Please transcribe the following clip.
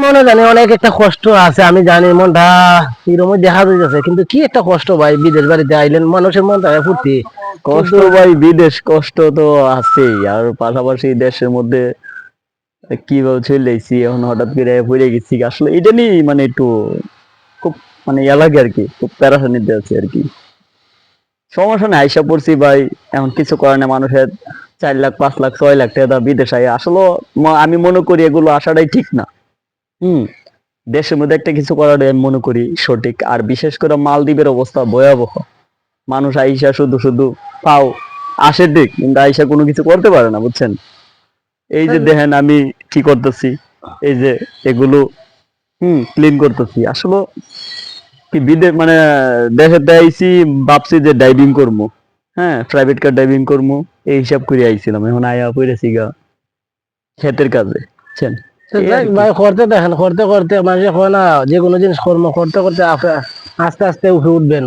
মনে জানি অনেক একটা কষ্ট আছে, আমি জানি মনটা এরকম দেখা যাচ্ছে, কিন্তু কি একটা কষ্ট ভাই, বিদেশ বাড়িতে আইলেন মানুষের মনটা ফুর্তি, কষ্ট কিন্তু ভাই, বিদেশ কষ্ট তো আছেই, আর পাশাপাশি দেশের মধ্যে কিভাবে চলে এসেছি, এখন হঠাৎ করে পড়ে গেছি, আসলে এটা নিয়ে মানে একটু খুব মানে ইয়া লাগে আর কি, খুব প্যারাশানিতে আছে আর কি। সমস্যা নেই, আইসা পড়ছি ভাই, এখন কিছু করে না মানুষের 4 লাখ 5 লাখ 6 লাখ টাকা বিদেশ আয়, আসলে আমি মনে করি এগুলো আসাটাই ঠিক না। হুম। দেশের মধ্যে একটা কিছু করাটাই আমি মনে করি সঠিক, আর বিশেষ করে মালদ্বীপের অবস্থা ভয়াবহ। মানুষ আইসা শুধু শুধু পাও আসে ঠিক, কিন্তু আইসা কোনো কিছু করতে পারে না, বুঝছেন? এই যে দেখেন আমি কি করতেছি, এই যে এগুলো ক্লিন করতেছি, আসলে কি বিদেশ মানে দেশেতে আইছি, ভাবছি যে ডাইভিং করবো, হ্যাঁ প্রাইভেট কার ডাইভিং করবো, এই হিসাব করে আইছিলাম, এখন আয়া পড়েছি গা ক্ষেতের কাজে, বুঝছেন? এই আর দেখ কি। ভাই, করতে দেখেন, করতে করতে মানুষ হয় না, যে কোনো জিনিস কর্ম করতে করতে আস্তে আস্তে উঠে উঠবেন।